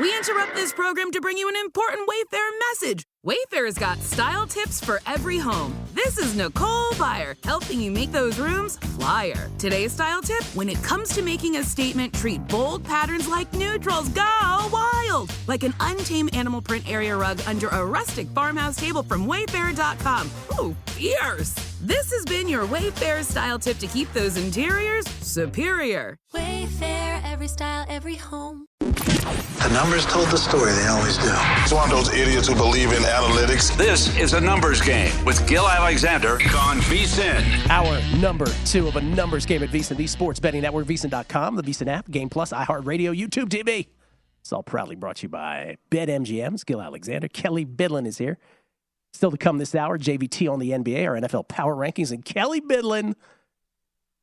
We interrupt this program to bring you an important Wayfair message. Wayfair's got style tips for every home. This is Nicole Byer, helping you make those rooms flyer. Today's style tip: when it comes to making a statement, treat bold patterns like neutrals. Go wild! Like an untamed animal print area rug under a rustic farmhouse table from Wayfair.com. Ooh, fierce! This has been your Wayfair style tip to keep those interiors superior. Wayfair, every style, every home. The numbers told the story, they always do. It's one of those idiots who believe in analytics. This is a numbers game with Gill Alexander on VSiN. Our number 2 of a numbers game at VSiN, the sports betting network, VSiN.com, the VSiN app, Game Plus, iHeartRadio, YouTube TV. It's all proudly brought to you by BetMGM. Gill Alexander. Kelley Bydlon is here. Still to come this hour, JVT on the NBA, our NFL power rankings, and Kelley Bydlon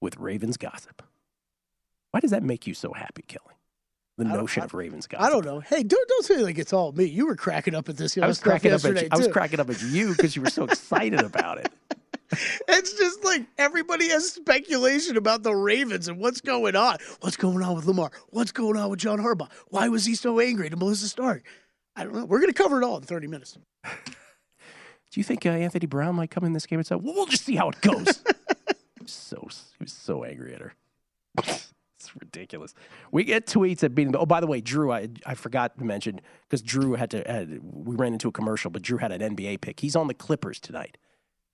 with Ravens gossip. Why does that make you so happy, Kelley? The notion of Ravens gossip. I don't know. Hey, don't say like it's all me. You were cracking up at this. I was cracking up at you because you were so excited about it. It's just like everybody has speculation about the Ravens and what's going on. What's going on with Lamar? What's going on with John Harbaugh? Why was he so angry to Melissa Stark? I don't know. We're going to cover it all in 30 minutes. Do you think Anthony Brown might come in this game and say, well, we'll just see how it goes? He was so angry at her. It's ridiculous. We get tweets at beating. Oh, by the way, Drew, I forgot to mention, because Drew we ran into a commercial, but Drew had an NBA pick. He's on the Clippers tonight,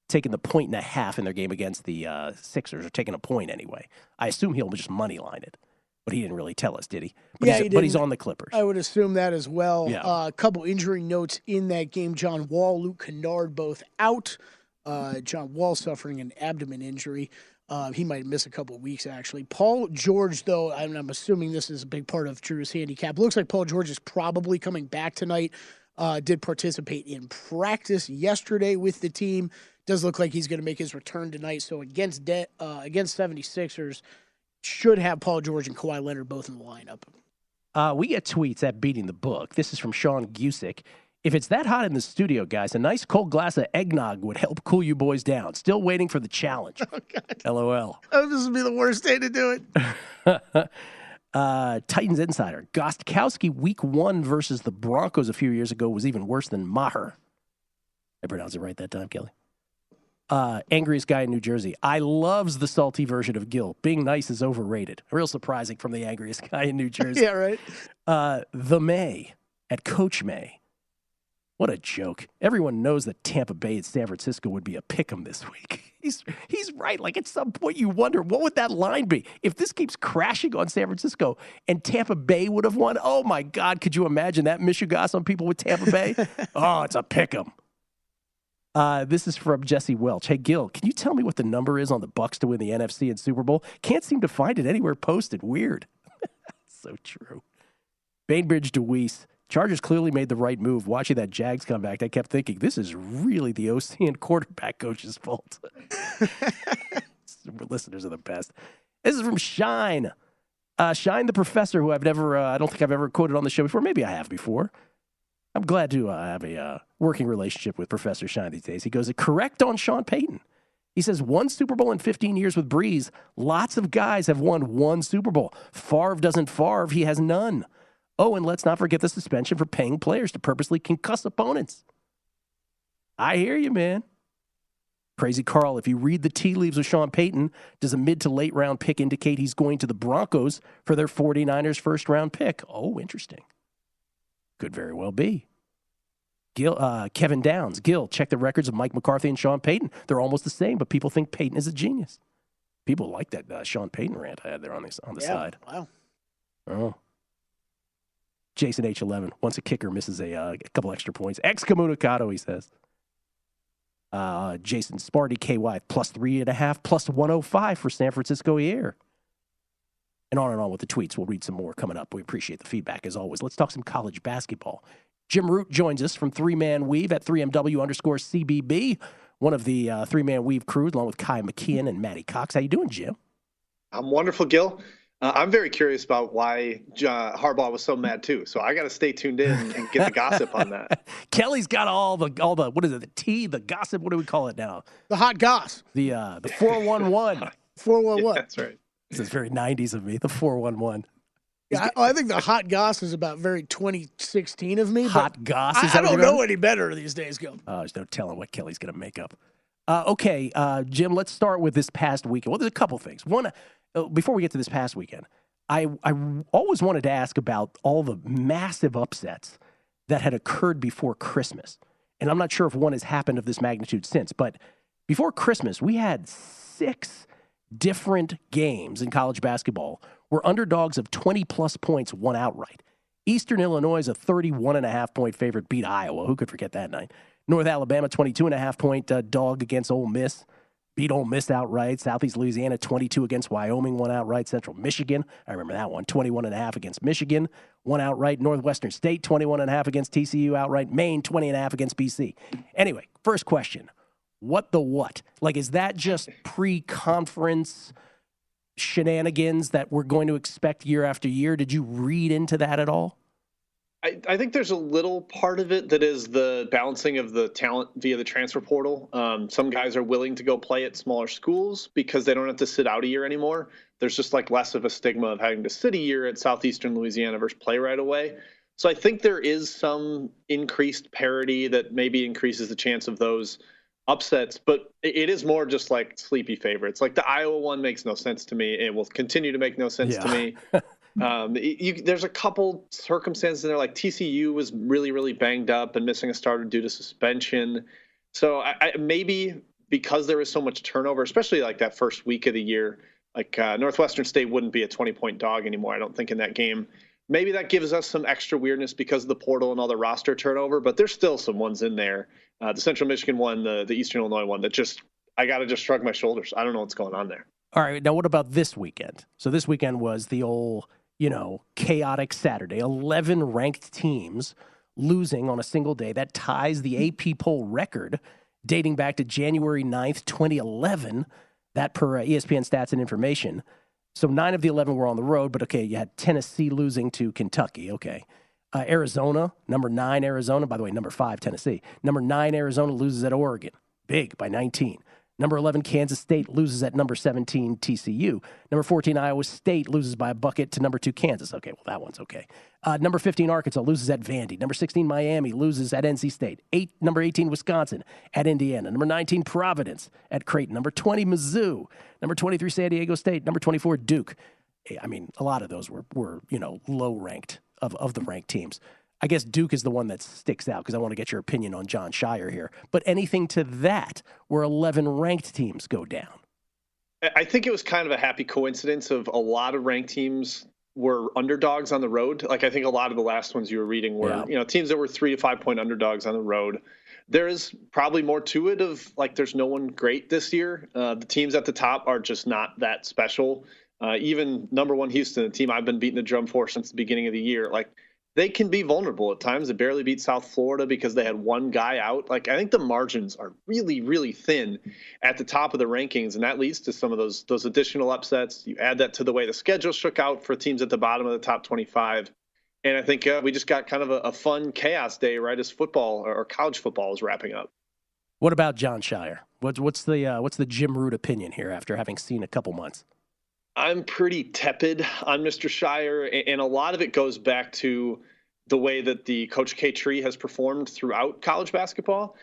taking the 1.5 in their game against the Sixers, or taking a point anyway. I assume he'll just money line it, but he didn't really tell us, did he? But he didn't. But he's on the Clippers. I would assume that as well. Yeah. A couple injury notes in that game. John Wall, Luke Kennard, both out. John Wall suffering an abdomen injury. He might miss a couple of weeks, actually. Paul George, though, I'm assuming this is a big part of Drew's handicap. Looks like Paul George is probably coming back tonight. Did participate in practice yesterday with the team. Does look like he's going to make his return tonight. So against 76ers, should have Paul George and Kawhi Leonard both in the lineup. We get tweets at Beating the Book. This is from Sean Gusick. If it's that hot in the studio, guys, a nice cold glass of eggnog would help cool you boys down. Still waiting for the challenge. Oh, God. LOL. Oh, this would be the worst day to do it. Titans Insider. Gostkowski week 1 versus the Broncos a few years ago was even worse than Maher. I pronounced it right that time, Kelley. Angriest guy in New Jersey. I loves the salty version of Gill. Being nice is overrated. Real surprising from the angriest guy in New Jersey. Yeah, right. The May at Coach May. What a joke. Everyone knows that Tampa Bay and San Francisco would be a pick'em this week. He's right. Like, at some point you wonder, what would that line be? If this keeps crashing on San Francisco and Tampa Bay would have won, oh, my God, could you imagine that mishigas on people with Tampa Bay? Oh, it's a pick'em. This is from Jesse Welch. Hey, Gill, can you tell me what the number is on the Bucks to win the NFC and Super Bowl? Can't seem to find it anywhere posted. Weird. So true. Bainbridge DeWeese. Chargers clearly made the right move. Watching that Jags come back, I kept thinking, this is really the OC and quarterback coach's fault. Listeners are the best. This is from Shine. Shine the Professor, who I don't think I've ever quoted on the show before. Maybe I have before. I'm glad to have a working relationship with Professor Shine these days. He goes, correct on Sean Payton. He says, 1 Super Bowl in 15 years with Breeze. Lots of guys have won 1 Super Bowl. Favre doesn't Favre. He has none. Oh, and let's not forget the suspension for paying players to purposely concuss opponents. I hear you, man. Crazy Carl, if you read the tea leaves with Sean Payton, does a mid to late round pick indicate he's going to the Broncos for their 49ers first round pick? Oh, interesting. Could very well be. Gill, Kevin Downs. Gill, check the records of Mike McCarthy and Sean Payton. They're almost the same, but people think Payton is a genius. People like that Sean Payton rant I had there on the side. Wow. Oh. Jason H11, once a kicker misses a couple extra points. Excommunicado, he says. Jason Sparty, KY, plus 3.5, plus 105 for San Francisco here. And on with the tweets. We'll read some more coming up. We appreciate the feedback, as always. Let's talk some college basketball. Jim Root joins us from 3-Man Weave at 3MW_CBB, one of the 3-Man Weave crews, along with Kai McKeon and Matty Cox. How you doing, Jim? I'm wonderful, Gill. I'm very curious about why Harbaugh was so mad too. So I got to stay tuned in and get the gossip on that. Kelley's got all the what is it? The tea, the gossip. What do we call it now? The hot goss. The 411. 411. Yeah, that's right. This is very 90s of me. The 411. Yeah, I think the hot goss is about very 2016 of me. Hot goss? I don't know any better these days, Gil. There's no telling what Kelley's going to make up. Okay, Jim, let's start with this past weekend. Well, there's a couple things. One, before we get to this past weekend, I always wanted to ask about all the massive upsets that had occurred before Christmas. And I'm not sure if one has happened of this magnitude since, but before Christmas, we had 6 different games in college basketball where underdogs of 20-plus points won outright. Eastern Illinois is a 31.5-point favorite, beat Iowa. Who could forget that night? North Alabama, 22.5-point dog against Ole Miss, beat Ole Miss outright. Southeast Louisiana, 22 against Wyoming, won outright. Central Michigan, I remember that one, 21.5 against Michigan, won outright. Northwestern State, 21.5 against TCU outright. Maine, 20.5 against BC. Anyway, first question. What the what? Like, is that just pre-conference shenanigans that we're going to expect year after year? Did you read into that at all? I think there's a little part of it that is the balancing of the talent via the transfer portal. Some guys are willing to go play at smaller schools because they don't have to sit out a year anymore. There's just like less of a stigma of having to sit a year at Southeastern Louisiana versus play right away. So I think there is some increased parity that maybe increases the chance of those upsets, but it is more just like sleepy favorites. Like the Iowa one makes no sense to me. It will continue to make no sense to me. There's a couple circumstances in there, like TCU was really, really banged up and missing a starter due to suspension. So I maybe because there was so much turnover, especially like that first week of the year, like Northwestern State wouldn't be a 20-point dog anymore, I don't think, in that game. Maybe that gives us some extra weirdness because of the portal and all the roster turnover, but there's still some ones in there. The Central Michigan one, the Eastern Illinois one, that just, I got to just shrug my shoulders. I don't know what's going on there. All right, now what about this weekend? So this weekend was the old, chaotic Saturday. 11 ranked teams losing on a single day. That ties the AP poll record dating back to January 9th, 2011. That per ESPN Stats and Information. So 9 of the 11 were on the road, but okay, you had Tennessee losing to Kentucky. Okay. Arizona, number 9 Arizona. By the way, number 5 Tennessee. Number 9 Arizona loses at Oregon. Big by 19. Number 11 Kansas State loses at number 17 TCU. Number 14 Iowa State loses by a bucket to number 2 Kansas. Okay, well, that one's okay. Number 15 Arkansas loses at Vandy. Number 16 Miami loses at NC State. Number 18 Wisconsin at Indiana. Number 19 Providence at Creighton. Number 20 Mizzou. Number 23 San Diego State. Number 24 Duke. I mean, a lot of those were low ranked of the ranked teams. I guess Duke is the one that sticks out because I want to get your opinion on John Shire here. But anything to that where 11 ranked teams go down? I think it was kind of a happy coincidence of a lot of ranked teams were underdogs on the road. Like, I think a lot of the last ones you were reading were, teams that were 3 to 5 point underdogs on the road. There is probably more to it of, like, there's no one great this year. The teams at the top are just not that special. Even number 1 Houston, the team I've been beating the drum for since the beginning of the year, like, they can be vulnerable at times. They barely beat South Florida because they had one guy out. Like, I think the margins are really, really thin at the top of the rankings, and that leads to some of those additional upsets. You add that to the way the schedule shook out for teams at the bottom of the top 25. And I think we just got kind of a fun chaos day right as football or college football is wrapping up. What about John Shire? What's the Jim Root opinion here after having seen a couple months? I'm pretty tepid on Mr. Shire, and a lot of it goes back to the way that the Coach K tree has performed throughout college basketball.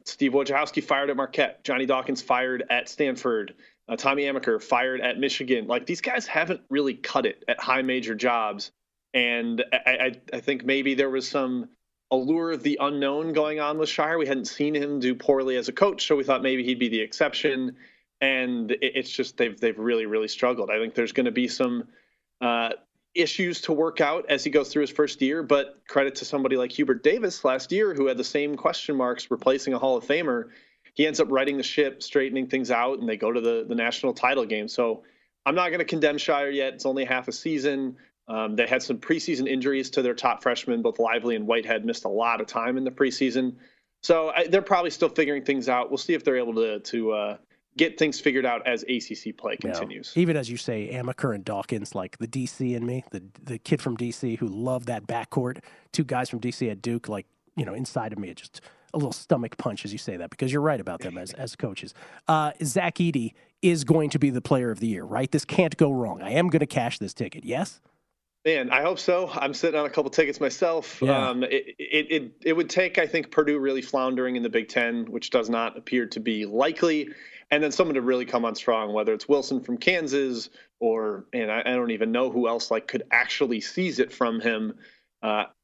Steve Wojciechowski fired at Marquette. Johnny Dawkins fired at Stanford. Tommy Amaker fired at Michigan. Like, these guys haven't really cut it at high major jobs. And I think maybe there was some allure of the unknown going on with Shire. We hadn't seen him do poorly as a coach, so we thought maybe he'd be the exception. And it's just they've really, really struggled. I think there's going to be some issues to work out as he goes through his first year, but credit to somebody like Hubert Davis last year who had the same question marks replacing a Hall of Famer. He ends up righting the ship, straightening things out, and they go to the national title game. So I'm not going to condemn Shire yet. It's only half a season. They had some preseason injuries to their top freshmen. Both Lively and Whitehead missed a lot of time in the preseason. So they're probably still figuring things out. We'll see if they're able to get things figured out as ACC play continues. Even as you say, Amaker and Dawkins, like the DC in me, the kid from DC who loved that backcourt, 2 guys from DC at Duke, like, inside of me, it just a little stomach punch as you say that, because you're right about them as coaches. Zach Edey is going to be the player of the year, right? This can't go wrong. I am going to cash this ticket, yes? Man, I hope so. I'm sitting on a couple tickets myself. Yeah. It would take, I think, Purdue really floundering in the Big Ten, which does not appear to be likely, and then someone to really come on strong, whether it's Wilson from Kansas or, and I don't even know who else could actually seize it from him.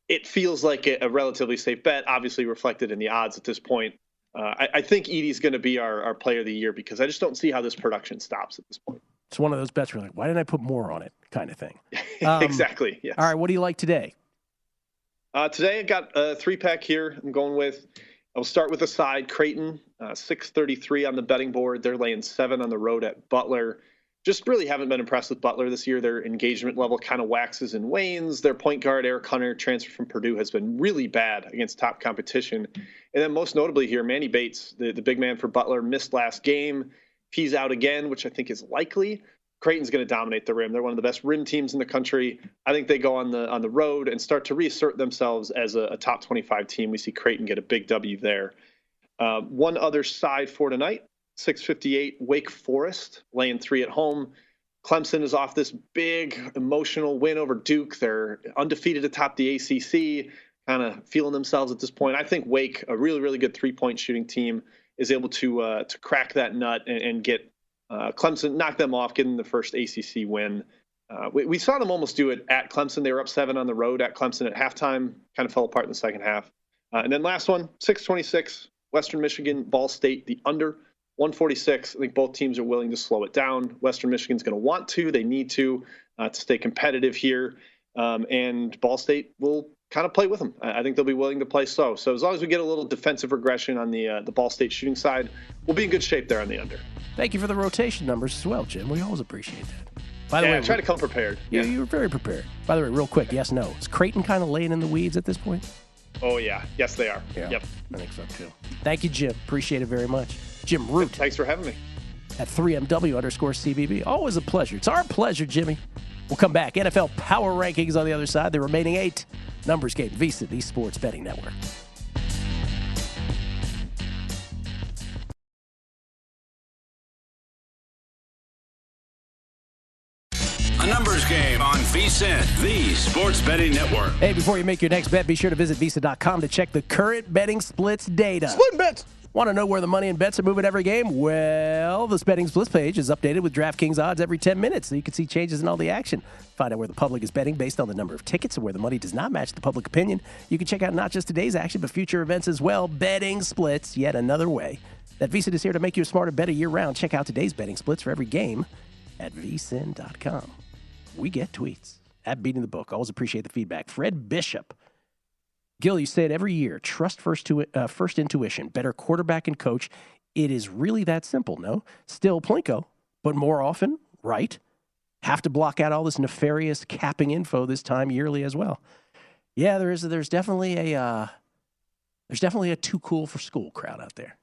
It feels like a relatively safe bet, obviously reflected in the odds at this point. I think Edey's going to be our player of the year because I just don't see how this production stops at this point. It's one of those bets where you're like, why didn't I put more on it kind of thing. Exactly, yes. All right, what do you like today? Today I got a 3-pack here. I'm going with, I'll start with a side, Creighton, 633 on the betting board. They're laying 7 on the road at Butler. Just really haven't been impressed with Butler this year. Their engagement level kind of waxes and wanes. Their point guard, Eric Hunter, transfer from Purdue, has been really bad against top competition. And then most notably here, Manny Bates, the big man for Butler, missed last game. He's out again, which I think is likely. Creighton's going to dominate the rim. They're one of the best rim teams in the country. I think they go on the road and start to reassert themselves as a top 25 team. We see Creighton get a big W there. One other side for tonight, 658, Wake Forest, laying 3 at home. Clemson is off this big emotional win over Duke. They're undefeated atop the ACC, kind of feeling themselves at this point. I think Wake, a really, really good three-point shooting team, is able to crack that nut and get Clemson, knock them off, getting the first ACC win. We saw them almost do it at Clemson. They were up 7 on the road at Clemson at halftime, kind of fell apart in the second half. And then last one, 626, Western Michigan, Ball State, the under, 146. I think both teams are willing to slow it down. Western Michigan's going to want to. They need to stay competitive here. And Ball State will kind of play with them. I think they'll be willing to play slow. So as long as we get a little defensive regression on the Ball State shooting side, we'll be in good shape there on the under. Thank you for the rotation numbers as well, Jim. We always appreciate that. By the way, I try to come prepared. You were very prepared. By the way, real quick, yes, no. Is Creighton kind of laying in the weeds at this point? Oh, yeah. Yes, they are. Yeah, Yep. I think so, too. Thank you, Jim. Appreciate it very much. Jim Root. Thanks for having me. At 3MW_CBB. Always a pleasure. It's our pleasure, Jimmy. We'll come back. NFL Power Rankings on the other side. The remaining 8. Numbers game. VSiN, the Sports Betting Network. A numbers game on VSiN, the Sports Betting Network. Hey, before you make your next bet, be sure to visit VSiN.com to check the current betting splits data. Split bets. Want to know where the money and bets are moving every game? Well, the betting splits page is updated with DraftKings odds every 10 minutes, so you can see changes in all the action. Find out where the public is betting based on the number of tickets and where the money does not match the public opinion. You can check out not just today's action, but future events as well. Betting splits, yet another way that VSiN is here to make you a smarter, better year-round. Check out today's betting splits for every game at VSiN.com. We get tweets at Beating the Book. Always appreciate the feedback. Fred Bishop. Gill, you say it every year. Trust first intuition. Better quarterback and coach. It is really that simple, no? Still Plinko, but more often, right? Have to block out all this nefarious capping info this time yearly as well. Yeah, there's definitely a too cool for school crowd out there.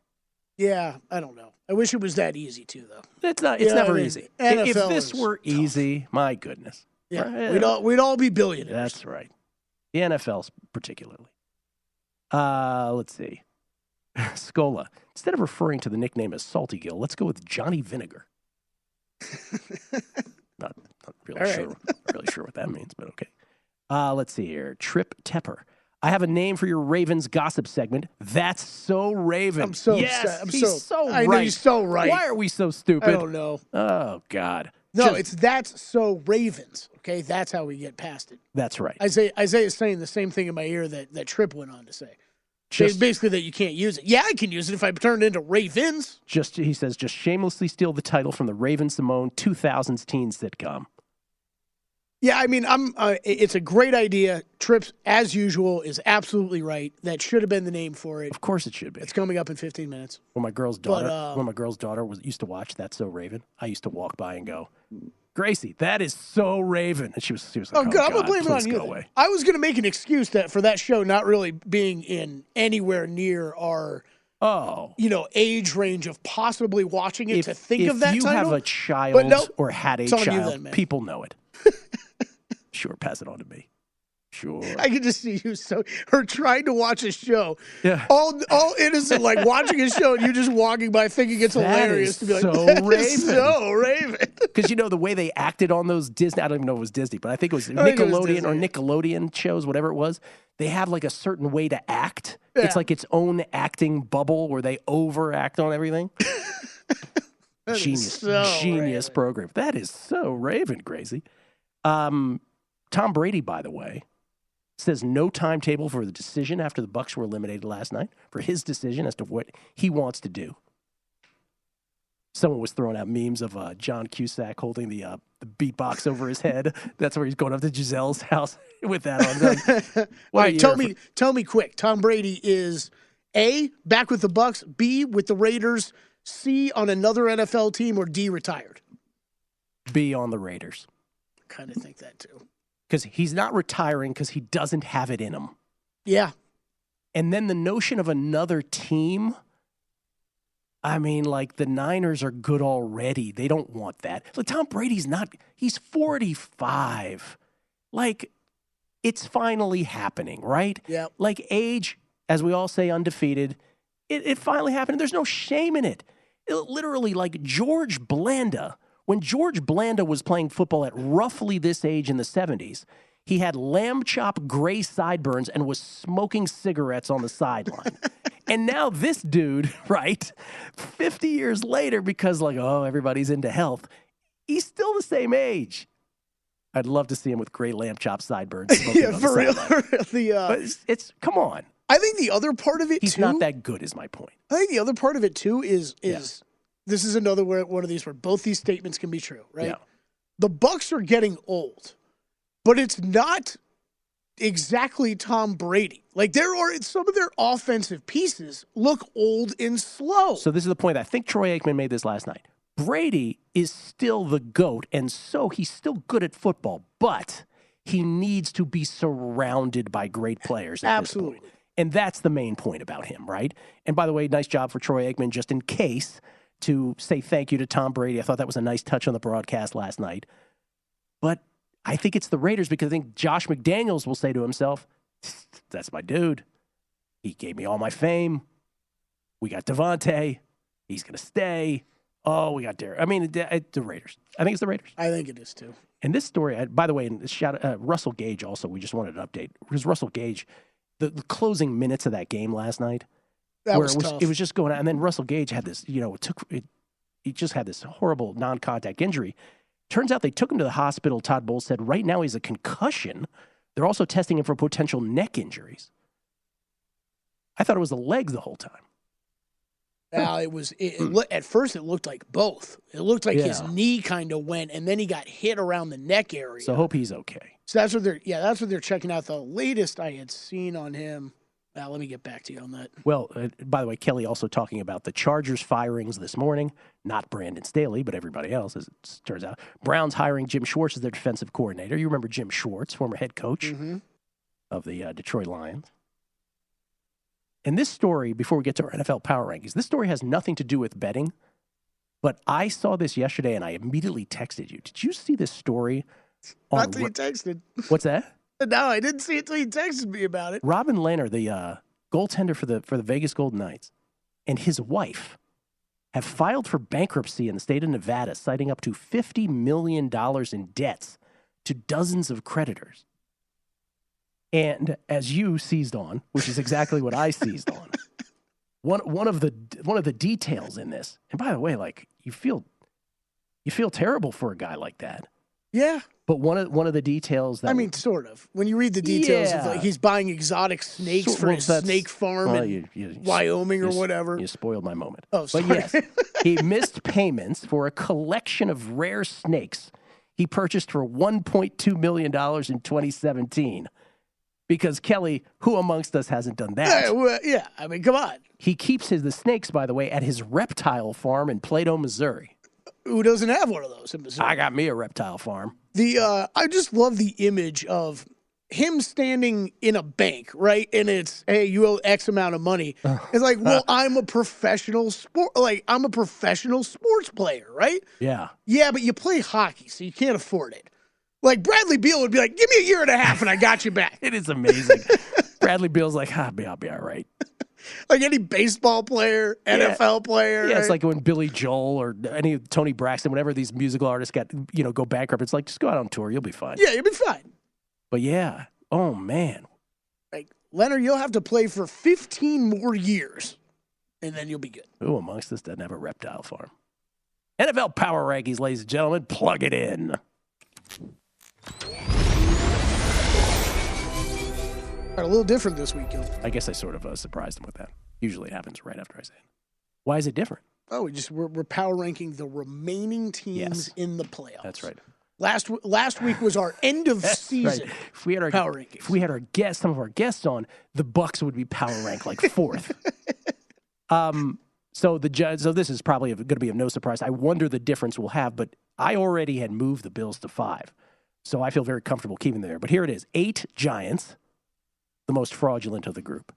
Yeah, I don't know. I wish it was that easy too, though. It's not. It's never easy. If this were tough. Easy, my goodness. Yeah, we'd all be billionaires. That's right. The NFL's particularly. Let's see. Scola. Instead of referring to the nickname as Salty Gill, let's go with Johnny Vinegar. not really sure. Not really sure what that means, but okay. Let's see here. Trip Tepper. I have a name for your Ravens gossip segment. That's so Raven. I'm so yes, upset. he's so I right. know he's so right. Why are we so stupid? I don't know. Oh, God. No, it's that's so Ravens. Okay, that's how we get past it. That's right. Isaiah's saying the same thing in my ear that Tripp went on to say. Basically that you can't use it. Yeah, I can use it if I turn it into Ravens. He says, just shamelessly steal the title from the Raven-Symoné 2000s teen sitcom. Yeah, I mean, it's a great idea. Tripp, as usual, is absolutely right. That should have been the name for it. Of course it should be. It's coming up in 15 minutes. When my girl's daughter used to watch That's So Raven, I used to walk by and go, Gracie, that is so Raven. And she was like, oh God, I'm going to blame it on you. Away. I was going to make an excuse for that show not really being in anywhere near our age range of possibly watching it to think of that title. If you have a child or had a child, then, people know it. Sure, pass it on to me. Sure. I can just see you her trying to watch a show. Yeah. All innocent, like watching a show, and you just walking by thinking it's hilarious to be like, so that Raven. is so Raven. Because the way they acted on those Disney, I don't even know if it was Disney, but I think it was Nickelodeon shows, whatever it was. They have like a certain way to act. Yeah. It's like its own acting bubble where they overact on everything. Genius program. That is so Raven crazy. Tom Brady, by the way, says no timetable for the decision after the Bucs were eliminated last night for his decision as to what he wants to do. Someone was throwing out memes of John Cusack holding the beatbox over his head. That's where he's going up to Giselle's house with that on. All right, tell me quick. Tom Brady is A, back with the Bucs, B, with the Raiders, C, on another NFL team, or D, retired? B, on the Raiders. I kind of think that too. Because he's not retiring because he doesn't have it in him. Yeah. And then the notion of another team, I mean, like the Niners are good already. They don't want that. Like Tom Brady's he's 45. Like, it's finally happening, right? Yeah. Like age, as we all say, undefeated, it finally happened. There's no shame in it. Literally, like George Blanda. When George Blanda was playing football at roughly this age in the 70s, he had lamb chop gray sideburns and was smoking cigarettes on the sideline. And now this dude, right, 50 years later, because everybody's into health, he's still the same age. I'd love to see him with gray lamb chop sideburns. Yeah, for real. But it's come on. I think the other part of it, he's not that good is my point. I think the other part of it, too, is this is another one of these where both these statements can be true, right? Yeah. The Bucs are getting old, but it's not exactly Tom Brady. Like, some of their offensive pieces look old and slow. So this is the point. I think Troy Aikman made this last night. Brady is still the GOAT, and so he's still good at football, but he needs to be surrounded by great players at Absolutely. this point. And that's the main point about him, right? And by the way, nice job for Troy Aikman, just in case, to say thank you to Tom Brady. I thought that was a nice touch on the broadcast last night. But I think it's the Raiders because I think Josh McDaniels will say to himself, that's my dude. He gave me all my fame. We got Devontae. He's going to stay. Oh, we got Derek. I mean, the Raiders. I think it's the Raiders. I think it is, too. And this story, by the way, Russell Gage also, we just wanted an update. Because Russell Gage, the closing minutes of that game last night, that was tough. It was just going on. And then Russell Gage had this, he just had this horrible non-contact injury. Turns out they took him to the hospital. Todd Bowles said right now he's a concussion. They're also testing him for potential neck injuries. I thought it was the leg the whole time. Now, at first it looked like both. It looked like his knee kind of went, and then he got hit around the neck area. So hope he's okay. So that's what they're checking out. The latest I had seen on him. Now, let me get back to you on that. Well, by the way, Kelley also talking about the Chargers firings this morning. Not Brandon Staley, but everybody else, as it turns out. Browns hiring Jim Schwartz as their defensive coordinator. You remember Jim Schwartz, former head coach of the Detroit Lions. And this story, before we get to our NFL power rankings, this story has nothing to do with betting, but I saw this yesterday and I immediately texted you. Did you see this story? Not until you texted. What's that? No, I didn't see it until you texted me about it. Robin Lehner, the goaltender for the Vegas Golden Knights, and his wife have filed for bankruptcy in the state of Nevada, citing up to $50 million in debts to dozens of creditors. And as you seized on, which is exactly what I seized on, one of the details in this, and by the way, like you feel terrible for a guy like that. Yeah. But one of the details that sort of. When you read the details of like he's buying exotic snakes for his snake farm in Wyoming or whatever. You spoiled my moment. Oh, sorry. But yes, he missed payments for a collection of rare snakes he purchased for $1.2 million in 2017. Because Kelley, who amongst us hasn't done that? Come on. He keeps the snakes, by the way, at his reptile farm in Plato, Missouri. Who doesn't have one of those in Missouri? I got me a reptile farm. I just love the image of him standing in a bank, right? And it's, hey, you owe X amount of money. It's like, well, I'm a professional sports player, right? Yeah. Yeah, but you play hockey, so you can't afford it. Like Bradley Beal would be like, give me a year and a half and I got you back. It is amazing. Bradley Beal's like, I'll be all right. Like any baseball player, NFL player. Yeah, it's like when Billy Joel or any Tony Braxton, whenever these musical artists go bankrupt, it's like, just go out on tour. You'll be fine. Yeah, you'll be fine. But yeah, oh man. Like, Leonard, you'll have to play for 15 more years, and then you'll be good. Who amongst us doesn't have a reptile farm? NFL Power Rankings, ladies and gentlemen. Plug it in. A little different this week, Gill. I guess I sort of surprised him with that. Usually it happens right after I say it. Why is it different? Oh, we're power ranking the remaining teams in the playoffs. That's right. Last week was our end of season. Right. If we had power rankings. If we had some of our guests on, the Bucks would be power ranked like fourth. So this is probably going to be of no surprise. I wonder the difference we'll have, but I already had moved the Bills to 5, so I feel very comfortable keeping them there. But here it is: 8 Giants, the most fraudulent of the group;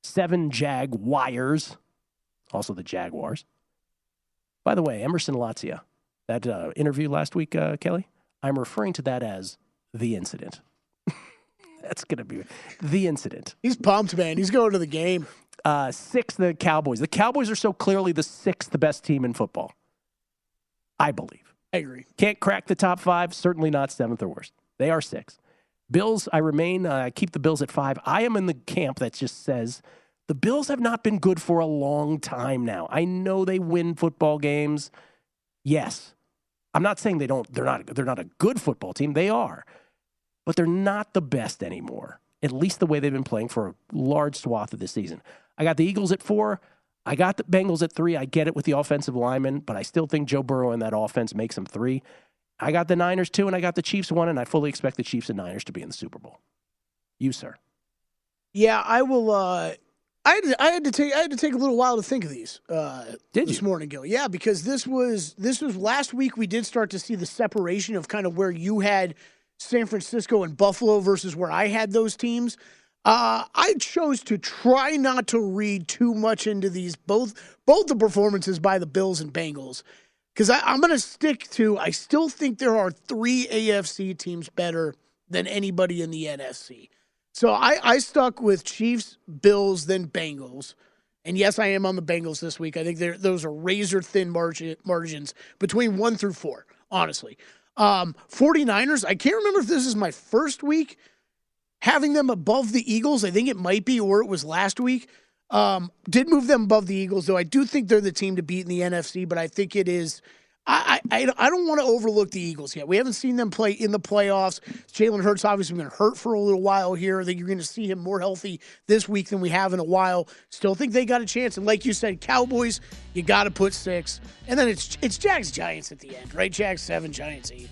7 Jaguars, also the Jaguars. By the way, Emerson Latzia, that interview last week, Kelley, I'm referring to that as the incident. That's going to be the incident. He's pumped, man. He's going to the game. 6, the Cowboys. The Cowboys are so clearly the 6th best team in football, I believe. I agree. Can't crack the top 5, certainly not 7th or worse. They are 6. Bills, I keep the Bills at 5. I am in the camp that just says the Bills have not been good for a long time now. I know they win football games. Yes. I'm not saying they're not a good football team. They are. But they're not the best anymore, at least the way they've been playing for a large swath of the season. I got the Eagles at 4. I got the Bengals at 3. I get it with the offensive linemen, but I still think Joe Burrow and that offense makes them 3. I got the Niners 2, and I got the Chiefs 1, and I fully expect the Chiefs and Niners to be in the Super Bowl. You, sir? Yeah, I will. I had to take a little while to think of these. This morning, Gill? Yeah, because this was last week. We did start to see the separation of kind of where you had San Francisco and Buffalo versus where I had those teams. I chose to try not to read too much into these, both the performances by the Bills and Bengals, because I'm going to stick to, I still think there are 3 AFC teams better than anybody in the NFC. So I stuck with Chiefs, Bills, then Bengals. And yes, I am on the Bengals this week. I think those are razor-thin margins between 1 through 4, honestly. 49ers, I can't remember if this is my first week having them above the Eagles. I think it might be, or it was last week. Did move them above the Eagles, though. I do think they're the team to beat in the NFC, but I think it is. I don't want to overlook the Eagles yet. We haven't seen them play in the playoffs. Jalen Hurts obviously been hurt for a little while here. I think you're going to see him more healthy this week than we have in a while. Still think they got a chance. And like you said, Cowboys, you got to put 6. And then it's Jags Giants at the end, right? Jags 7, Giants 8.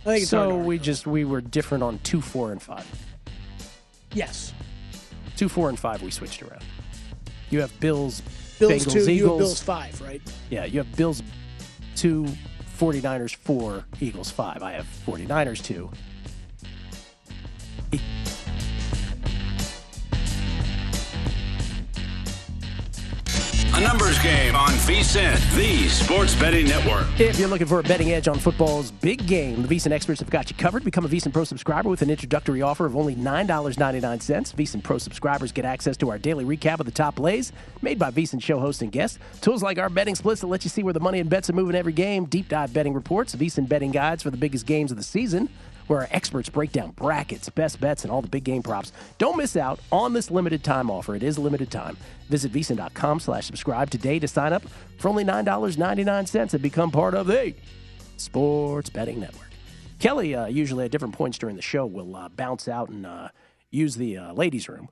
I think it's so we were different on 2, 4, and 5. Yes. 2, 4, and 5 we switched around. You have Bills, Bengals, Bengals, 2, Eagles. you have Bills 5, right? Yeah, you have Bills 2, 49ers 4, Eagles 5. I have 49ers 2. A numbers game on VSiN, the sports betting network. If you're looking for a betting edge on football's big game, the VSiN experts have got you covered. Become a VSiN Pro subscriber with an introductory offer of only $9.99. VSiN Pro subscribers get access to our daily recap of the top plays made by VSiN show hosts and guests. Tools like our betting splits that let you see where the money and bets are moving every game. Deep dive betting reports, VSiN betting guides for the biggest games of the season, where our experts break down brackets, best bets, and all the big game props. Don't miss out on this limited time offer. It is limited time. Visit VSiN.com/subscribe today to sign up for only $9.99 and become part of the Sports Betting Network. Kelley, usually at different points during the show, will bounce out and use the ladies' room.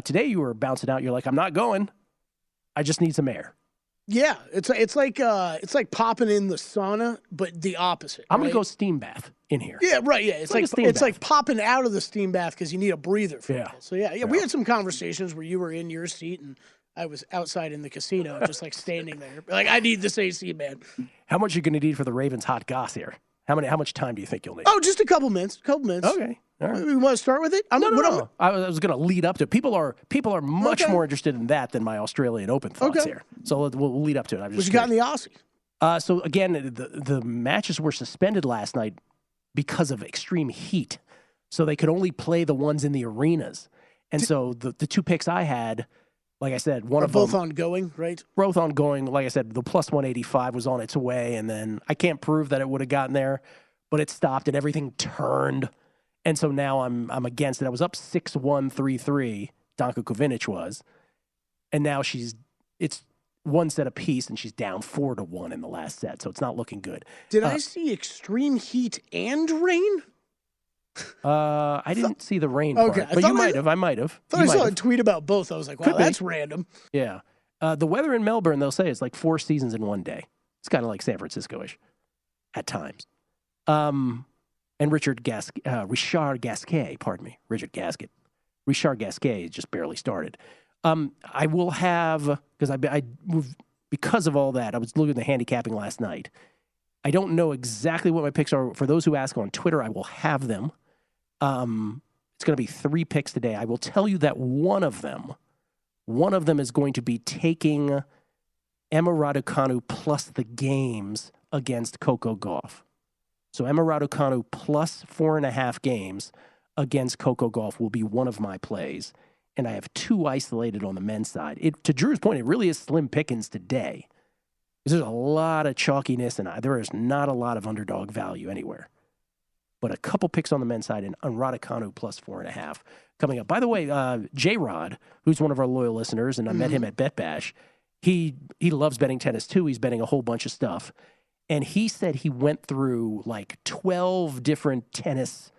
Today you were bouncing out. You're like, I'm not going. I just need some air. Yeah, it's like popping in the sauna, but the opposite. I'm gonna go steam bath in here. Yeah, right. Yeah, it's like popping out of the steam bath because you need a breather. So yeah, we had some conversations where you were in your seat and I was outside in the casino, just like standing there, like I need this AC, man. How much are you gonna need for the Ravens hot goss here? How much time do you think you'll need? Oh, just a couple minutes. Okay. All right. We want to start with it? No. I was going to lead up to it. People are much more interested in that than my Australian Open thoughts here. So we'll lead up to it. What you got in the Aussie? So again, the matches were suspended last night because of extreme heat. So they could only play the ones in the arenas. And so the two picks I had, like I said, one of them. Both ongoing, right? Both ongoing. Like I said, the plus 185 was on its way. And then I can't prove that it would have gotten there, but it stopped and everything turned. And so now I'm against it. I was up 6-1, 3-3, Danka Kovinic was. And now it's one set apiece, and she's down 4-1 in the last set. So it's not looking good. Did I see extreme heat and rain? I didn't see the rain part, but you might have. I might have. I saw a tweet about both. I was like, wow, that's random. Yeah. The weather in Melbourne, they'll say, it's like 4 seasons in one day. It's kind of like San Francisco-ish at times. And Richard Gasquet, Richard Gasquet just barely started. I will have, because of all that, I was looking at the handicapping last night. I don't know exactly what my picks are. For those who ask on Twitter, I will have them. It's going to be 3 picks today. I will tell you that one of them is going to be taking Emma Raducanu plus the games against Coco Gauff. So Emma Raducanu plus 4.5 games against Coco Gauff will be one of my plays. And I have 2 isolated on the men's side. To Drew's point, it really is slim pickings today. There's a lot of chalkiness, and there is not a lot of underdog value anywhere. But a couple picks on the men's side, and Raducanu plus 4.5 coming up. By the way, J-Rod, who's one of our loyal listeners, and I met him at Bet Bash, he loves betting tennis too. He's betting a whole bunch of stuff. And he said he went through like 12 different tennis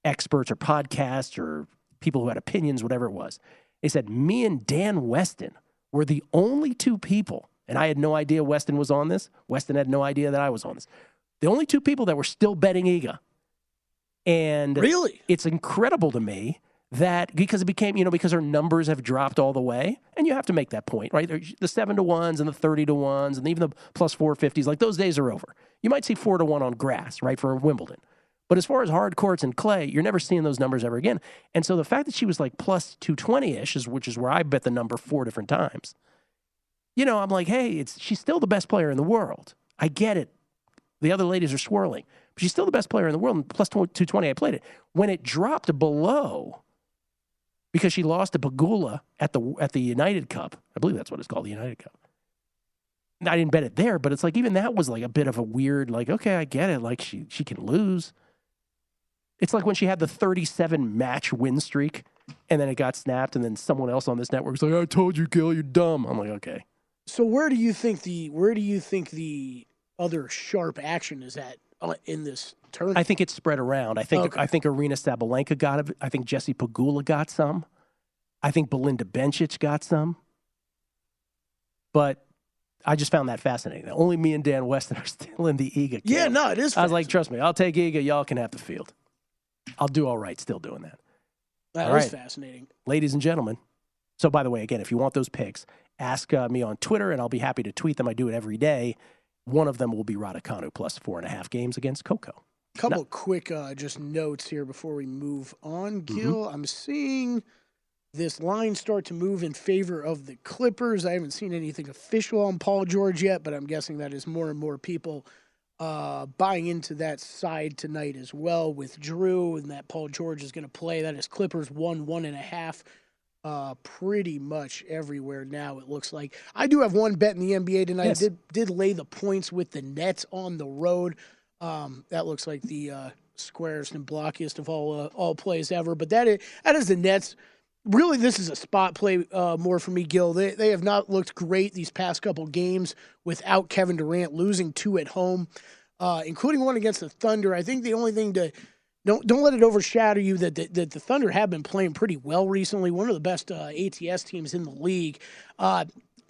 experts or podcasts or people who had opinions, whatever it was. He said, me and Dan Weston were the only 2 people, and I had no idea Weston was on this. Weston had no idea that I was on this. The only 2 people that were still betting Iga. And really, it's incredible to me that because it became, because her numbers have dropped all the way, and you have to make that point, right? The 7-1s and the 30-1s and even the plus 450s, like those days are over. You might see 4-1 on grass, right, for Wimbledon. But as far as hard courts and clay, you're never seeing those numbers ever again. And so the fact that she was like plus 220-ish, which is where I bet the number 4 different times, I'm like, hey, she's still the best player in the world. I get it. The other ladies are swirling. But she's still the best player in the world, and plus 220, I played it. When it dropped below, because she lost to Pegula at the United Cup, I believe that's what it's called, the United Cup. I didn't bet it there, but it's like even that was like a bit of a weird, like, okay, I get it. Like she can lose. It's like when she had the 37-match win streak, and then it got snapped, and then someone else on this network was like, I told you, Gill, you're dumb. I'm like, okay. So where do you think the other sharp action is at in this tournament? I think it's spread around. I think Arina Sabalenka got it. I think Jessie Pegula got some. I think Belinda Bencic got some. But I just found that fascinating. Only me and Dan Weston are still in the Iga camp. Yeah, no, it is. I was like, trust me, I'll take Iga. Y'all can have the field. I'll do all right still doing that. That is fascinating. Ladies and gentlemen. So, by the way, again, if you want those picks, ask me on Twitter, and I'll be happy to tweet them. I do it every day. One of them will be Raducanu plus 4.5 games against Coco. Couple quick just notes here before we move on, Gill. I'm seeing this line start to move in favor of the Clippers. I haven't seen anything official on Paul George yet, but I'm guessing that is more and more people buying into that side tonight as well with Drew, and that Paul George is going to play. That is Clippers 1.5. Pretty much everywhere now, it looks like. I do have one bet in the NBA tonight. Yes. I did lay the points with the Nets on the road. That looks like the squarest and blockiest of all plays ever. But that is the Nets. Really, this is a spot play more for me, Gill. They have not looked great these past couple games without Kevin Durant, losing 2 at home, including one against the Thunder. I think the only thing to don't let it overshadow you that the Thunder have been playing pretty well recently. One of the best ATS teams in the league.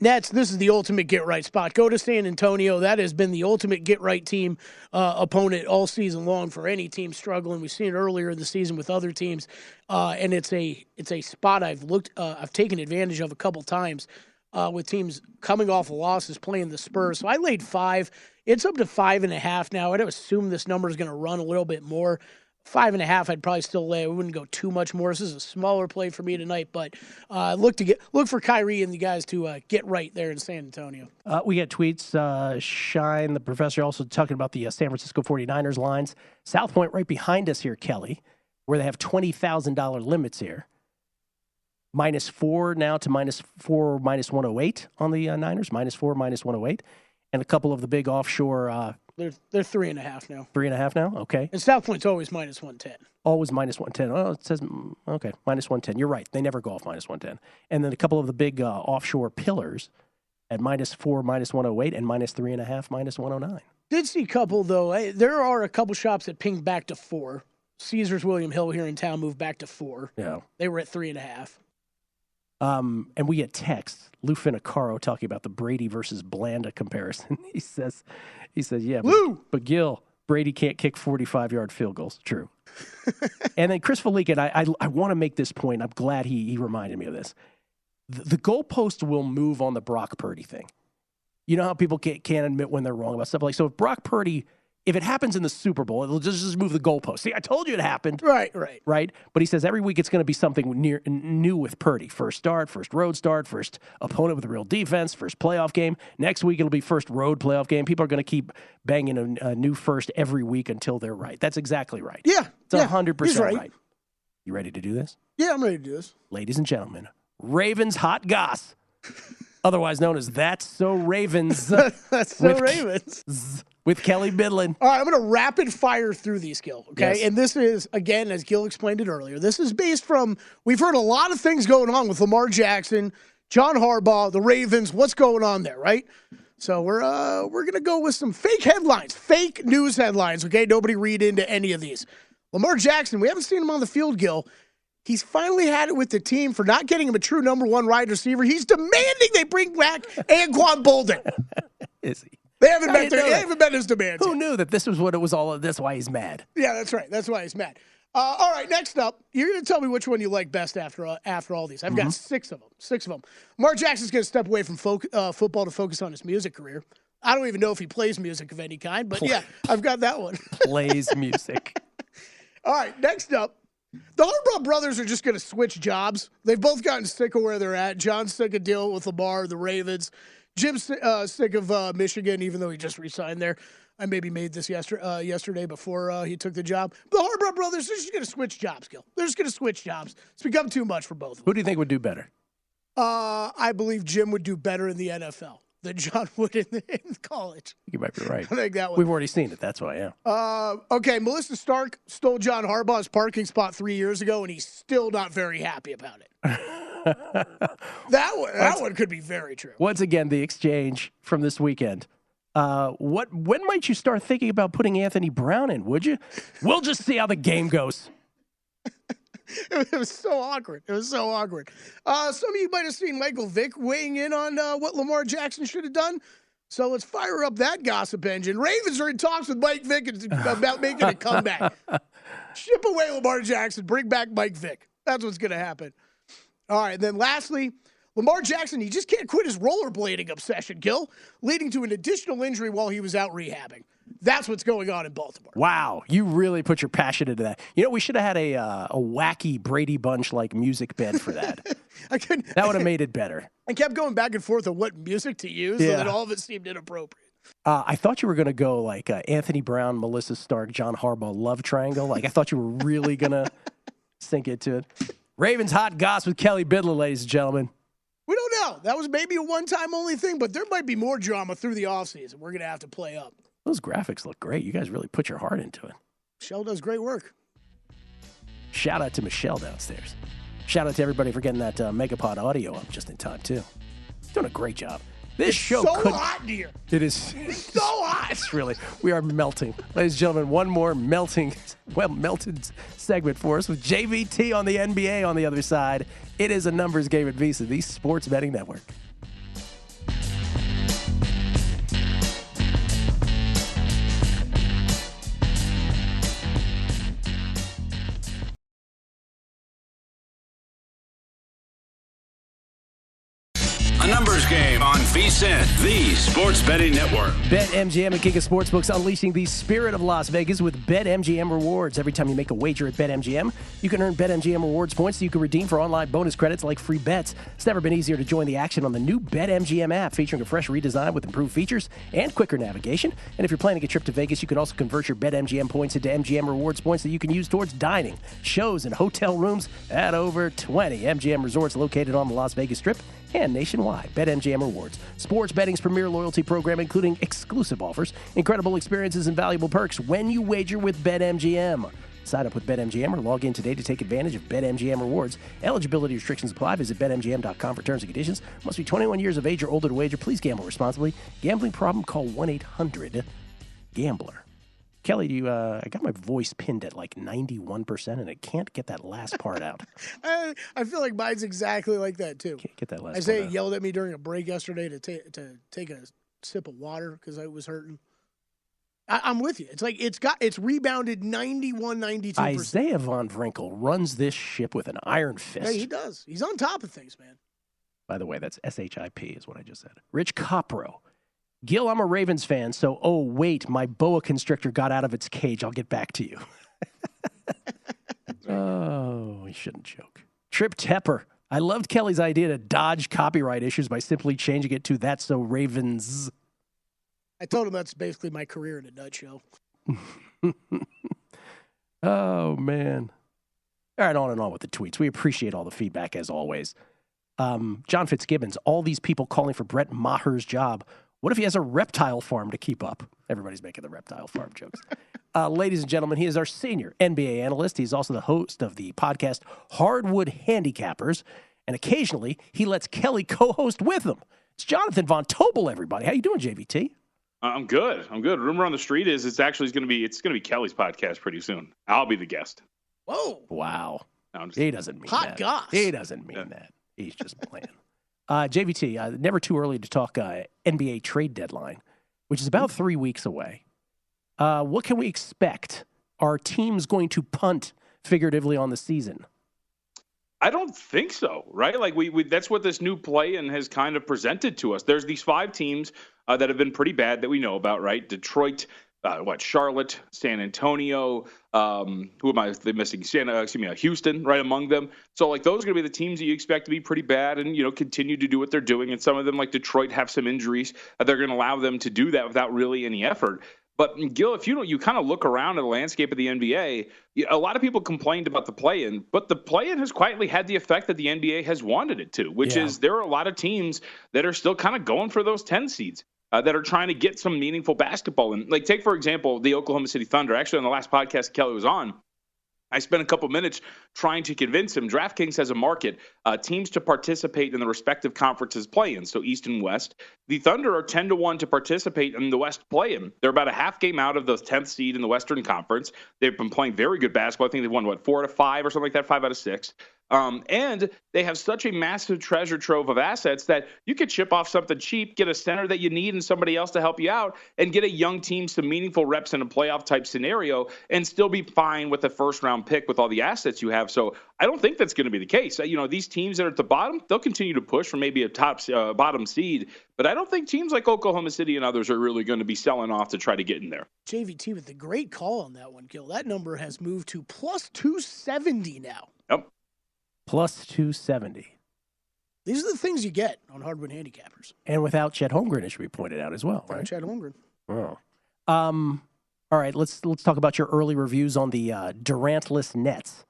Nets, this is the ultimate get-right spot. Go to San Antonio. That has been the ultimate get-right team opponent all season long for any team struggling. We've seen it earlier in the season with other teams, and it's a spot I've taken advantage of a couple times with teams coming off of losses playing the Spurs. So I laid 5. It's up to 5.5 now. I'd assume this number is going to run a little bit more. 5.5, I'd probably still lay. I wouldn't go too much more. This is a smaller play for me tonight, but look for Kyrie and the guys to get right there in San Antonio. We get tweets. Shine, the professor, also talking about the San Francisco 49ers lines. South Point right behind us here, Kelley, where they have $20,000 limits here. -4 now to -4, -108 on the Niners. -4, -108. And a couple of the big offshore. They're 3.5 now. 3.5 now? Okay. And South Point's always -110. Always -110. Oh, it says, okay, -110. You're right. They never go off -110. And then a couple of the big offshore pillars at -4, -108, and -3.5, -109. Did see a couple, though. There are a couple shops that pinged back to 4. Caesars William Hill here in town moved back to 4. Yeah. They were at 3.5. And we get texts. Lou Finicaro talking about the Brady versus Blanda comparison. He says, yeah, but Gill, Brady can't kick 45-yard field goals. True. And then Chris Felica, and I want to make this point. I'm glad he reminded me of this. The goalpost will move on the Brock Purdy thing. You know how people can't admit when they're wrong about stuff like so. If Brock Purdy, if it happens in the Super Bowl, it'll just move the goalpost. See, I told you it happened. Right. But he says every week it's going to be something new with Purdy. First start, first road start, first opponent with a real defense, first playoff game. Next week it'll be first road playoff game. People are going to keep banging a new first every week until they're right. That's exactly right. Yeah. It's 100% right. right. You ready to do this? Yeah, I'm ready to do this. Ladies and gentlemen, Ravens Hot Goss, otherwise known as That's So Ravens. That's So Ravens. With Kelley Bydlon. All right, I'm going to rapid fire through these, Gill, okay? Yes. And this is, again, as Gill explained it earlier, this is based from, we've heard a lot of things going on with Lamar Jackson, John Harbaugh, the Ravens, what's going on there, right? So we're going to go with some fake headlines, fake news headlines, okay? Nobody read into any of these. Lamar Jackson, we haven't seen him on the field, Gill. He's finally had it with the team for not getting him a true number one wide receiver. He's demanding they bring back Anquan Bolden. Is he? They haven't met his demands. Who knew that this was what it was all of? That's why he's mad. Yeah, that's right. That's why he's mad. All right, next up, you're going to tell me which one you like best after all these. I've got 6 of them. Lamar Jackson's going to step away from football to focus on his music career. I don't even know if he plays music of any kind, but yeah, I've got that one. Plays music. All right, next up, the Harbaugh brothers are just going to switch jobs. They've both gotten sick of where they're at. John's sick of dealing with Lamar, the Ravens. Jim's sick of Michigan, even though he just re-signed there. I maybe made this yesterday before he took the job. The Harbaugh brothers, they're just going to switch jobs, Gill. They're just going to switch jobs. It's become too much for both of them. Who do you think would do better? I believe Jim would do better in the NFL than John would in college. You might be right. I think that one. We've already seen it. That's why, yeah. Okay, Melissa Stark stole John Harbaugh's parking spot 3 years ago, and he's still not very happy about it. That one could be very true. Once again, the exchange from this weekend. When might you start thinking about putting Anthony Brown in, would you? We'll just see how the game goes. It was so awkward. Some of you might have seen Michael Vick weighing in on what Lamar Jackson should have done. So let's fire up that gossip engine. Ravens are in talks with Mike Vick about making a comeback. Ship away Lamar Jackson. Bring back Mike Vick. That's what's going to happen. All right, and then lastly, Lamar Jackson, he just can't quit his rollerblading obsession, Gill, leading to an additional injury while he was out rehabbing. That's what's going on in Baltimore. Wow, you really put your passion into that. You know, we should have had a wacky Brady Bunch-like music bed for that. That would have made it better. I kept going back and forth on what music to use, so that all of it seemed inappropriate. I thought you were going to go like Anthony Brown, Melissa Stark, John Harbaugh love triangle. Like I thought you were really going to sink into it. Ravens Hot Goss with Kelley Bydlon, ladies and gentlemen. We don't know. That was maybe a one-time only thing, but there might be more drama through the offseason. We're going to have to play up. Those graphics look great. You guys really put your heart into it. Michelle does great work. Shout out to Michelle downstairs. Shout out to everybody for getting that Megapod audio up just in time, too. Doing a great job. This show so hot in here. It is so hot. It's really, we are melting. Ladies and gentlemen, one more melted segment for us with JVT on the NBA on the other side. It is a numbers game at VSiN, the Sports Betting Network. numbers game on VSiN, the Sports Betting Network. BetMGM and King of Sportsbooks unleashing the spirit of Las Vegas with BetMGM rewards. Every time you make a wager at BetMGM, you can earn BetMGM rewards points that you can redeem for online bonus credits like free bets. It's never been easier to join the action on the new BetMGM app, featuring a fresh redesign with improved features and quicker navigation. And if you're planning a trip to Vegas, you can also convert your BetMGM points into MGM rewards points that you can use towards dining, shows, and hotel rooms at over 20 MGM resorts located on the Las Vegas Strip and nationwide. BetMGM Rewards, sports betting's premier loyalty program, including exclusive offers, incredible experiences, and valuable perks when you wager with BetMGM. Sign up with BetMGM or log in today to take advantage of BetMGM rewards. Eligibility restrictions apply. Visit BetMGM.com for terms and conditions. Must be 21 years of age or older to wager. Please gamble responsibly. Gambling problem? Call 1-800-GAMBLER. Kelley, I got my voice pinned at like 91%, and I can't get that last part out. I feel like mine's exactly like that, too. Can't get that last part Isaiah out. yelled at me during a break yesterday to take a sip of water because I was hurting. I'm with you. It's like it's rebounded 91-92%. Isaiah Von Tobel runs this ship with an iron fist. Yeah, he does. He's on top of things, man. By the way, that's SHIP is what I just said. Rich Copro. Gill, I'm a Ravens fan, so, oh, wait, my boa constrictor got out of its cage. I'll get back to you. Oh, we shouldn't joke. Trip Tepper. I loved Kelley's idea to dodge copyright issues by simply changing it to That's So Ravens. I told him that's basically my career in a nutshell. Oh, man. All right, on and on with the tweets. We appreciate all the feedback, as always. John Fitzgibbons, all these people calling for Brett Maher's job. What if he has a reptile farm to keep up? Everybody's making the reptile farm jokes. Ladies and gentlemen, he is our senior NBA analyst. He's also the host of the podcast Hardwood Handicappers. And occasionally, he lets Kelley co-host with him. It's Jonathan Von Tobel, everybody. How you doing, JVT? I'm good. Rumor on the street is it's going to be Kelley's podcast pretty soon. I'll be the guest. Whoa. Wow. No, He doesn't mean hot that. goss. He doesn't mean that. He's just playing. JVT, never too early to talk NBA trade deadline, which is about 3 weeks away. What can we expect? Are teams going to punt figuratively on the season? I don't think so, right? Like we that's what this new play-in has kind of presented to us. There's these 5 teams that have been pretty bad that we know about, right? Detroit, Charlotte, San Antonio, who am I missing? Houston, right among them. So like those are going to be the teams that you expect to be pretty bad and, continue to do what they're doing. And some of them, like Detroit, have some injuries. They're going to allow them to do that without really any effort. But Gill, if you kind of look around at the landscape of the NBA, a lot of people complained about the play-in, but the play-in has quietly had the effect that the NBA has wanted it to, which is there are a lot of teams that are still kind of going for those 10 seeds. That are trying to get some meaningful basketball. And like, take, for example, the Oklahoma City Thunder. Actually, on the last podcast Kelley was on, I spent a couple minutes trying to convince him DraftKings has a market, teams to participate in the respective conferences play-in, so East and West. The Thunder are 10-1 to participate in the West play-in. They're about a half game out of the 10th seed in the Western Conference. They've been playing very good basketball. I think they've won, 4 out of 5 or something like that, 5 out of 6. And they have such a massive treasure trove of assets that you could chip off something cheap, get a center that you need and somebody else to help you out, and get a young team some meaningful reps in a playoff type scenario and still be fine with a first round pick with all the assets you have. So I don't think that's going to be the case. These teams that are at the bottom, they'll continue to push for maybe a top bottom seed. But I don't think teams like Oklahoma City and others are really going to be selling off to try to get in there. JVT with the great call on that one, Gill. That number has moved to plus 270 now. Yep. Plus 270. These are the things you get on Hardwood Handicappers. And without Chet Holmgren, it should be pointed out as well, right? Chet Holmgren. Oh. All right, let's talk about your early reviews on the Durantless Nets.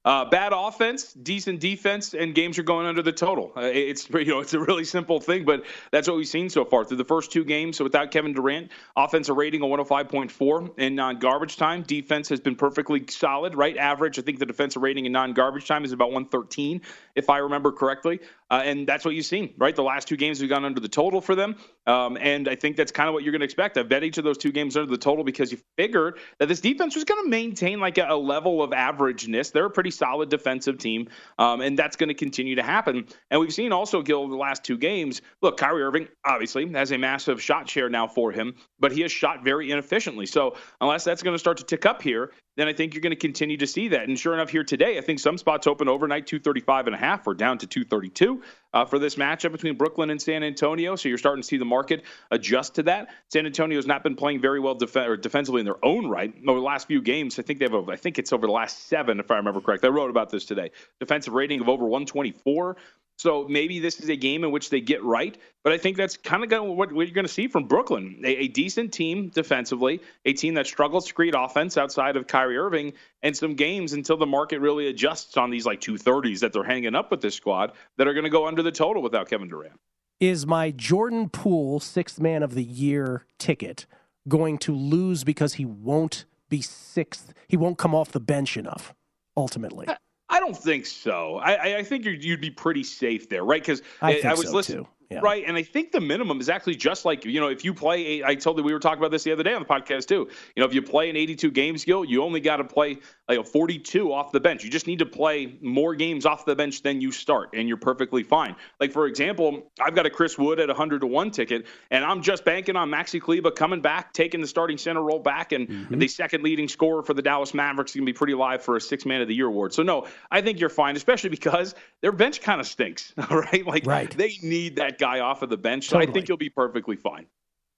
Bad offense, decent defense, and games are going under the total. It's a really simple thing, but that's what we've seen so far through the first 2 games. So without Kevin Durant, offensive rating of 105.4 in non-garbage time. Defense has been perfectly solid, right? Average. I think the defensive rating in non-garbage time is about 113, if I remember correctly. And that's what you've seen, right? The last 2 games have gone under the total for them. And I think that's kind of what you're going to expect. I bet each of those 2 games under the total because you figured that this defense was going to maintain like a level of averageness. They're a pretty solid defensive team, and that's going to continue to happen. And we've seen also, Gill, the last 2 games, look, Kyrie Irving obviously has a massive shot share now for him, but he has shot very inefficiently. So unless that's going to start to tick up here, then I think you're going to continue to see that. And sure enough, here today, I think some spots open overnight 235.5. We're down to 232 for this matchup between Brooklyn and San Antonio. So you're starting to see the market adjust to that. San Antonio's not been playing very well defensively in their own right over the last few games. I think it's over the last 7, if I remember correct. I wrote about this today. Defensive rating of over 124. So maybe this is a game in which they get right, but I think that's kind of what you're going to see from Brooklyn. A decent team defensively, a team that struggles to create offense outside of Kyrie Irving, and some games until the market really adjusts on these like 230s that they're hanging up with this squad that are going to go under the total without Kevin Durant. Is my Jordan Poole 6th Man of the Year ticket going to lose because he won't be 6th? He won't come off the bench enough, ultimately. I don't think so. I think you'd be pretty safe there, right? Because I was listening. Yeah. Right, and I think the minimum is actually just like, if you play, I told you we were talking about this the other day on the podcast too. If you play in 82 games, Gill, you only got to play like 42 off the bench. You just need to play more games off the bench than you start, and you're perfectly fine. Like, for example, I've got a Chris Wood at 100-1 ticket, and I'm just banking on Maxi Kleber coming back, taking the starting center role back, and the second leading scorer for the Dallas Mavericks is going to be pretty live for a 6th Man of the Year award. So, no, I think you're fine, especially because their bench kind of stinks, right? They need that guy off of the bench, so I think you'll be perfectly fine.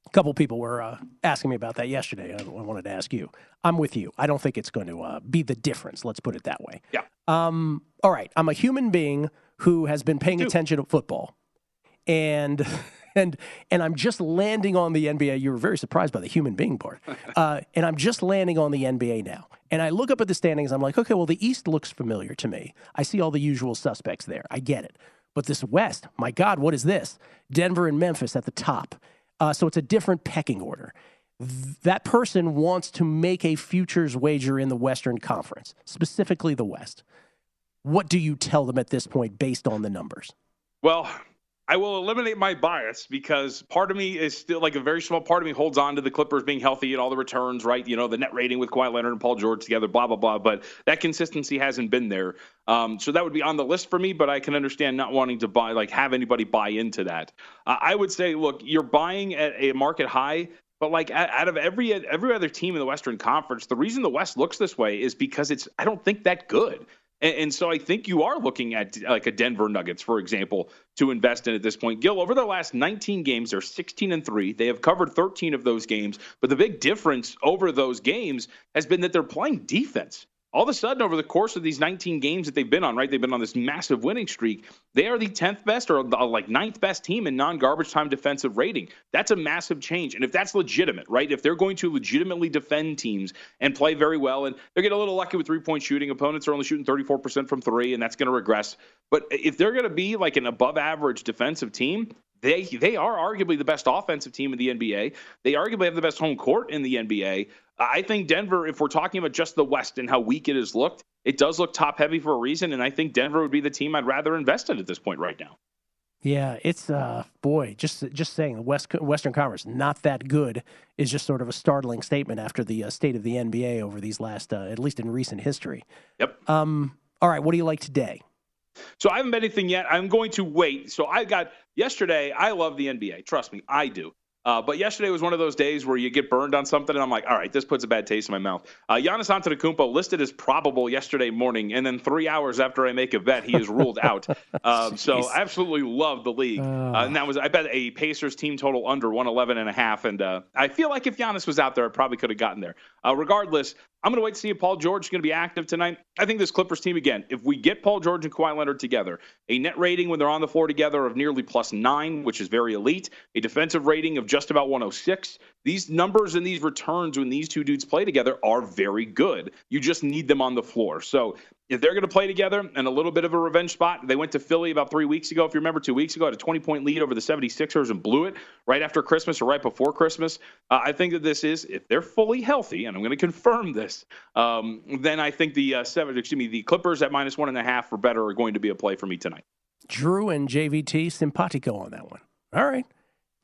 A couple people were asking me about that yesterday. I wanted to ask you. I'm with you. I don't think it's going to be the difference. Let's put it that way. Yeah. All right. I'm a human being who has been paying attention to football, and I'm just landing on the NBA. You were very surprised by the human being part, and I'm just landing on the NBA now. And I look up at the standings. I'm like, okay, well, the East looks familiar to me. I see all the usual suspects there. I get it. But this West, my God, what is this? Denver and Memphis at the top. So it's a different pecking order. That person wants to make a futures wager in the Western Conference, specifically the West. What do you tell them at this point based on the numbers? Well, I will eliminate my bias because part of me is still like a very small part of me holds on to the Clippers being healthy and all the returns, right? The net rating with Kawhi Leonard and Paul George together, blah, blah, blah. But that consistency hasn't been there. So that would be on the list for me, but I can understand not wanting to have anybody buy into that. I would say, look, you're buying at a market high, but out of every other team in the Western Conference, the reason the West looks this way is because I don't think that good. And so I think you are looking at like a Denver Nuggets, for example, to invest in at this point. Gill, over their last 19 games, they're 16-3. They have covered 13 of those games. But the big difference over those games has been that they're playing defense. All of a sudden, over the course of these 19 games that they've been on, right, they've been on this massive winning streak. They are the 10th best or like 9th best team in non-garbage time defensive rating. That's a massive change. And if that's legitimate, right, if they're going to legitimately defend teams and play very well, and they're getting a little lucky with three-point shooting, opponents are only shooting 34% from three, and that's going to regress. But if they're going to be like an above-average defensive team, they are arguably the best offensive team in the NBA. They arguably have the best home court in the NBA. I think Denver, if we're talking about just the West and how weak it has looked, it does look top-heavy for a reason, and I think Denver would be the team I'd rather invest in at this point right now. Yeah, it's, just saying the Western Conference, not that good, is just sort of a startling statement after the state of the NBA over these last, at least in recent history. Yep. All right, what do you like today? So I haven't bet anything yet. I'm going to wait. So yesterday, I love the NBA. Trust me, I do. But yesterday was one of those days where you get burned on something, and I'm like, all right, this puts a bad taste in my mouth. Giannis Antetokounmpo listed as probable yesterday morning, and then 3 hours after I make a bet, he is ruled out. So I absolutely love the league. And I bet a Pacers team total under 111.5, and I feel like if Giannis was out there, I probably could have gotten there. Regardless, I'm going to wait to see if Paul George is going to be active tonight. I think this Clippers team, again, if we get Paul George and Kawhi Leonard together, a net rating when they're on the floor together of nearly +9, which is very elite, a defensive rating of just about 106. These numbers and these returns when these two dudes play together are very good. You just need them on the floor. So if they're going to play together and a little bit of a revenge spot, they went to Philly about 3 weeks ago. If you remember, 2 weeks ago, had a 20-point lead over the 76ers and blew it right after Christmas or right before Christmas. I think that this is, if they're fully healthy, and I'm going to confirm this, then I think the Clippers at -1.5 or better are going to be a play for me tonight. Drew and JVT, simpatico on that one. All right.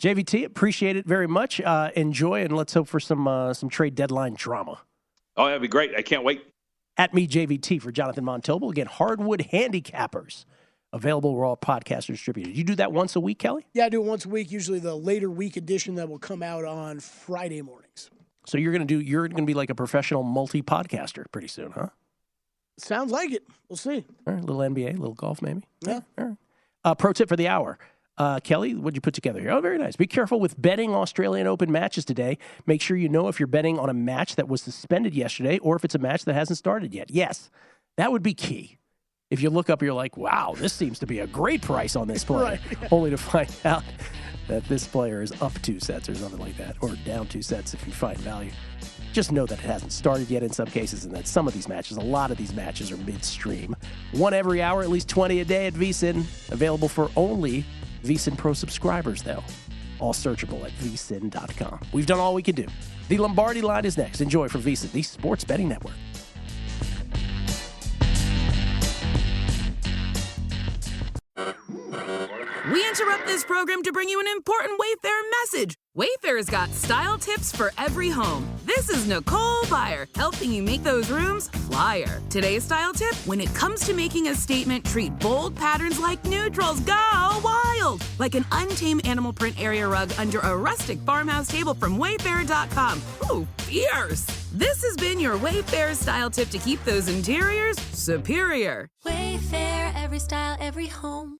JVT, appreciate it very much. Enjoy, and let's hope for some trade deadline drama. Oh, that'd be great. I can't wait. At me, JVT, for Jonathan Von Tobel. Again, Hardwood Handicappers. Available where all podcasts are distributed. You do that once a week, Kelley? Yeah, I do it once a week, usually the later week edition that will come out on Friday mornings. So you're gonna be like a professional multi-podcaster pretty soon, huh? Sounds like it. We'll see. All right, a little NBA, a little golf, maybe. Yeah. All right. Pro tip for the hour. Kelley, what'd you put together here? Oh, very nice. Be careful with betting Australian Open matches today. Make sure you know if you're betting on a match that was suspended yesterday or if it's a match that hasn't started yet. Yes, that would be key. If you look up, you're like, wow, this seems to be a great price on this player, Right. only to find out that this player is up 2 sets or something like that, or down 2 sets if you find value. Just know that it hasn't started yet in some cases, and that some of these matches, a lot of these matches are midstream. One every hour, at least 20 a day at VSiN. Available for only VSiN Pro subscribers, though. All searchable at vsin.com. We've done all we can do. The Lombardi line is next. Enjoy from VSiN, the Sports Betting Network. We interrupt this program to bring you an important Wayfair message. Wayfair's got style tips for every home. This is Nicole Byer, helping you make those rooms flyer. Today's style tip: when it comes to making a statement, treat bold patterns like neutrals. Go wild! Like an untamed animal print area rug under a rustic farmhouse table from Wayfair.com. Ooh, fierce! This has been your Wayfair style tip to keep those interiors superior. Wayfair, every style, every home.